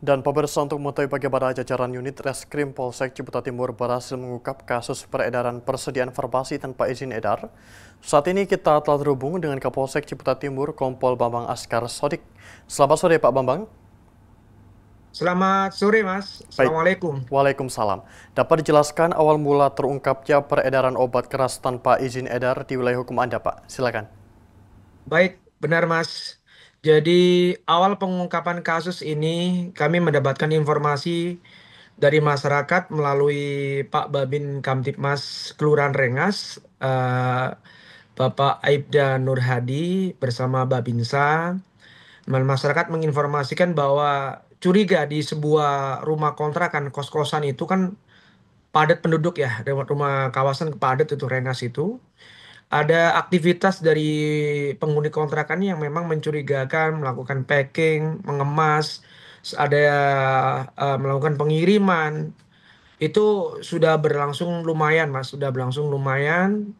Dan pemirsa, untuk mengetahui bagaimana jajaran unit Reskrim Polsek Ciputa Timur berhasil mengungkap kasus peredaran persediaan farmasi tanpa izin edar. Saat ini kita telah terhubung dengan Kapolsek Ciputa Timur, Kompol Bambang Askar Sodik. Selamat sore Pak Bambang. Selamat sore, Mas. Baik, Assalamualaikum. Waalaikumsalam. Dapat dijelaskan awal mula terungkapnya peredaran obat keras tanpa izin edar di wilayah hukum Anda, Pak? Silakan. Baik, benar, Mas. Jadi, awal pengungkapan kasus ini, kami mendapatkan informasi dari masyarakat melalui Pak Babin Kamtipmas Kelurahan Rengas, Bapak Aibda Nur Hadi bersama Babinsa. Masyarakat menginformasikan bahwa curiga di sebuah rumah kontrakan kos-kosan itu kan padat penduduk ya, rumah kawasan padat itu Rengas itu. Ada aktivitas dari penghuni kontrakan yang memang mencurigakan, melakukan packing, mengemas, ada melakukan pengiriman. Itu sudah berlangsung lumayan, Mas, sudah berlangsung lumayan.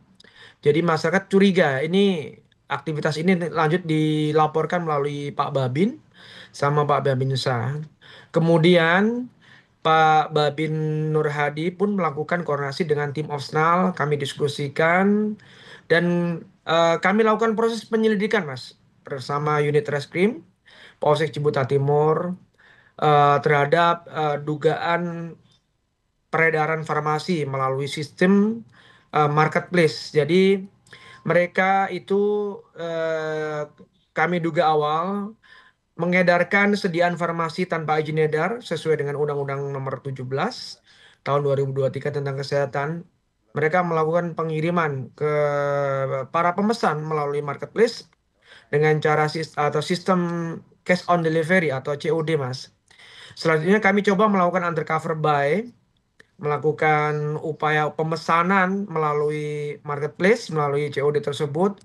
Jadi masyarakat curiga, ini aktivitas ini lanjut dilaporkan melalui Pak Babin sama Pak Babinsa. Kemudian Pak Babin Nur Hadi pun melakukan koordinasi dengan tim Opsnal, kami diskusikan dan kami lakukan proses penyelidikan, Mas, bersama unit reskrim Polsek Ciputa Timur terhadap dugaan peredaran farmasi melalui sistem marketplace. Jadi mereka itu eh, kami duga awal mengedarkan sediaan farmasi tanpa izin edar sesuai dengan Undang-Undang Nomor 17 Tahun 2023 tentang Kesehatan. Mereka melakukan pengiriman ke para pemesan melalui marketplace dengan cara atau sistem cash on delivery atau COD, Mas. Selanjutnya kami coba melakukan undercover buy, melakukan upaya pemesanan melalui marketplace, melalui COD tersebut.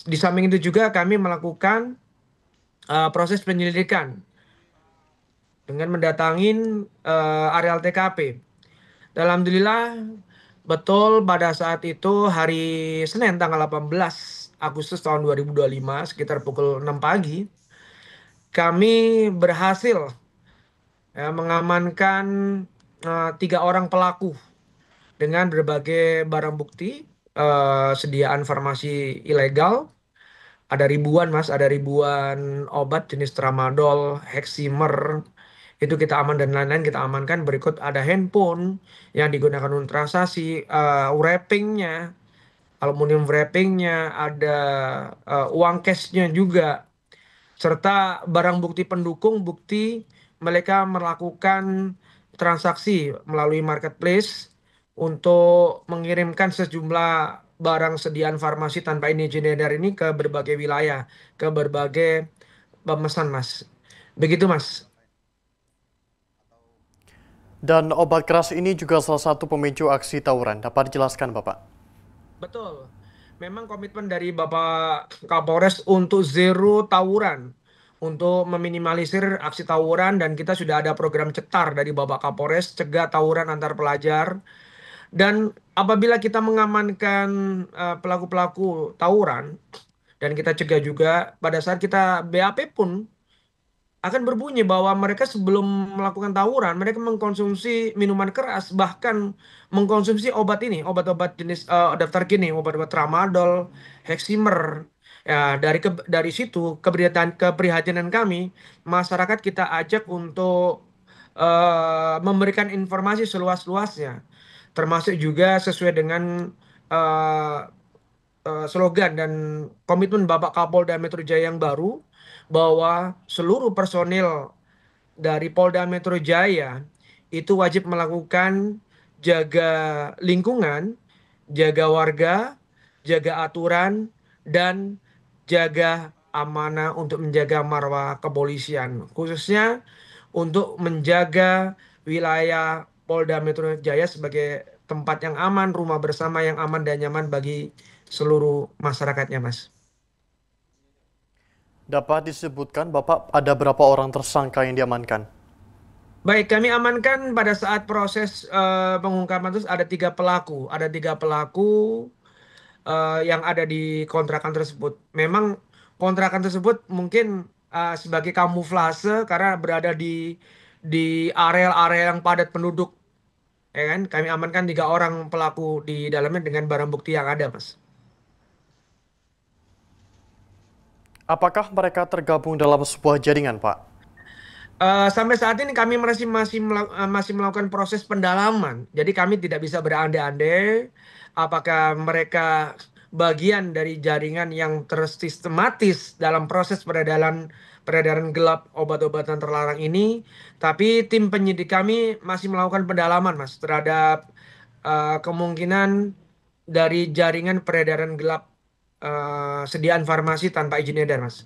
Di samping itu juga kami melakukan proses penyelidikan dengan mendatangin areal TKP. Dan alhamdulillah betul pada saat itu hari Senin tanggal 18 Agustus tahun 2025 sekitar pukul 6 pagi kami berhasil mengamankan 3 orang pelaku dengan berbagai barang bukti sediaan farmasi ilegal. Ada ribuan, Mas, ada ribuan obat jenis tramadol, heximer, itu kita aman dan lain-lain kita amankan. Berikut ada handphone yang digunakan untuk transaksi, wrappingnya, aluminium wrappingnya, ada uang cashnya juga, serta barang bukti pendukung bukti mereka melakukan transaksi melalui marketplace untuk mengirimkan sejumlah barang sediaan farmasi tanpa izin edar ini ke berbagai wilayah, ke berbagai pemesan, Mas. Begitu, Mas. Dan obat keras ini juga salah satu pemicu aksi tawuran. Dapat dijelaskan, Bapak? Betul. Memang komitmen dari Bapak Kapolres untuk zero tawuran, untuk meminimalisir aksi tawuran dan kita sudah ada program cetar dari Bapak Kapolres cegah tawuran antar pelajar. Dan apabila kita mengamankan pelaku-pelaku tawuran dan kita cegah juga pada saat kita BAP pun akan berbunyi bahwa mereka sebelum melakukan tawuran, mereka mengkonsumsi minuman keras, bahkan mengkonsumsi obat ini, obat-obat jenis daftar gini, obat-obat tramadol, heximer. Ya, dari situ keprihatinan kami, masyarakat kita ajak untuk memberikan informasi seluas-luasnya, termasuk juga sesuai dengan eh, slogan dan komitmen Bapak Kapolda Metro Jaya yang baru bahwa seluruh personil dari Polda Metro Jaya itu wajib melakukan jaga lingkungan, jaga warga, jaga aturan, dan jaga amanah untuk menjaga marwah kepolisian, khususnya untuk menjaga wilayah Polda Metro Jaya sebagai tempat yang aman, rumah bersama yang aman dan nyaman bagi seluruh masyarakatnya, Mas. Dapat disebutkan, Bapak, ada berapa orang tersangka yang diamankan? Baik, kami amankan pada saat proses pengungkapan itu ada 3 pelaku. Ada 3 pelaku yang ada di kontrakan tersebut. Memang kontrakan tersebut mungkin sebagai kamuflase karena berada di area-area yang padat penduduk, ya kan? Kami amankan 3 orang pelaku di dalamnya dengan barang bukti yang ada, Mas. Apakah mereka tergabung dalam sebuah jaringan, Pak? Sampai saat ini kami masih melakukan proses pendalaman. Jadi kami tidak bisa berandai-andai apakah mereka bagian dari jaringan yang tersistematis dalam proses peredaran gelap obat-obatan terlarang ini. Tapi tim penyidik kami masih melakukan pendalaman, Mas, terhadap kemungkinan dari jaringan peredaran gelap sediaan farmasi tanpa izin edar, Mas.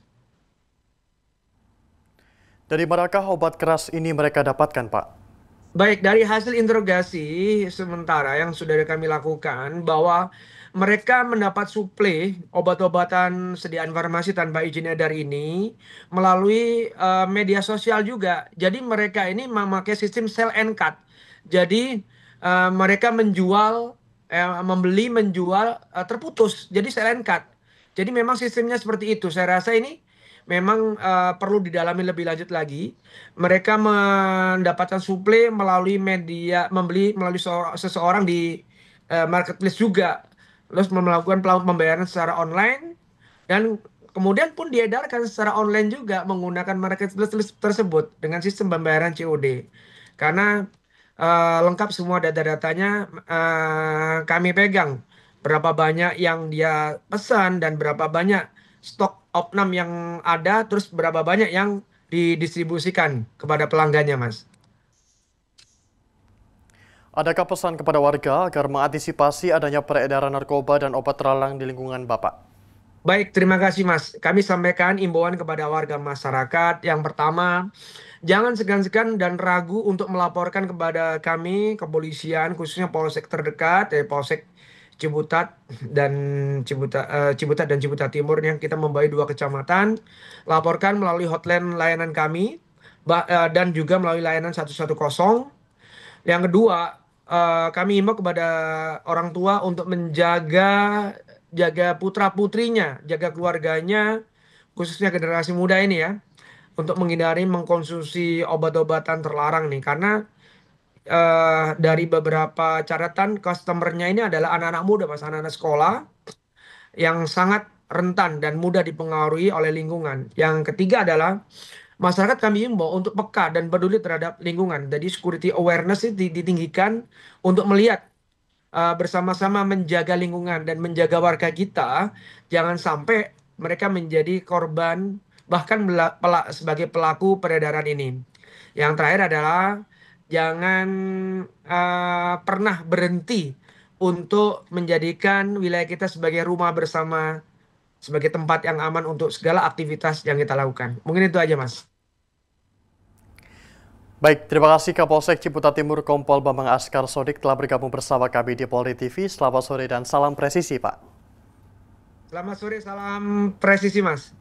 Dari manakah obat keras ini mereka dapatkan, Pak? Baik, dari hasil interogasi sementara yang sudah kami lakukan bahwa mereka mendapat suplai obat-obatan sediaan farmasi tanpa izin edar ini melalui media sosial juga. Jadi mereka ini memakai sistem sell and cut. Jadi mereka membeli, menjual terputus. Jadi sell and cut. Jadi memang sistemnya seperti itu. Saya rasa ini memang perlu didalami lebih lanjut lagi. Mereka mendapatkan suplai melalui media, membeli melalui seseorang di marketplace juga, terus melakukan pembayaran secara online, dan kemudian pun diedarkan secara online juga menggunakan marketplace tersebut dengan sistem pembayaran COD. Karena lengkap semua data-datanya kami pegang. Berapa banyak yang dia pesan dan berapa banyak stok opnam yang ada, terus berapa banyak yang didistribusikan kepada pelanggannya, Mas. Adakah pesan kepada warga agar mengantisipasi adanya peredaran narkoba dan obat terlarang di lingkungan Bapak? Baik, terima kasih, Mas. Kami sampaikan imbauan kepada warga masyarakat. Yang pertama, jangan segan-segan dan ragu untuk melaporkan kepada kami, kepolisian, khususnya polsek terdekat, Polsek Ciputat dan Ciputat dan Ciputat Timur yang kita membawahi 2 kecamatan. Laporkan melalui hotline layanan kami dan juga melalui layanan 110. Yang kedua, kami himbau kepada orang tua untuk jaga putra-putrinya, jaga keluarganya, khususnya generasi muda ini ya, untuk menghindari mengkonsumsi obat-obatan terlarang nih. Karena dari beberapa catatan customernya ini adalah anak-anak muda, Mas, anak-anak sekolah yang sangat rentan dan mudah dipengaruhi oleh lingkungan. Yang ketiga adalah masyarakat kami himbau untuk peka dan peduli terhadap lingkungan. Jadi security awareness itu ditinggikan untuk melihat bersama-sama menjaga lingkungan dan menjaga warga kita, jangan sampai mereka menjadi korban bahkan sebagai pelaku peredaran ini. Yang terakhir adalah jangan pernah berhenti untuk menjadikan wilayah kita sebagai rumah bersama, sebagai tempat yang aman untuk segala aktivitas yang kita lakukan. Mungkin itu aja, Mas. Baik, terima kasih Kapolsek Ciputat Timur Kompol Bambang Askar Sodik telah bergabung bersama kami di Polri TV. Selamat sore dan salam presisi, Pak. Selamat sore, salam presisi, Mas.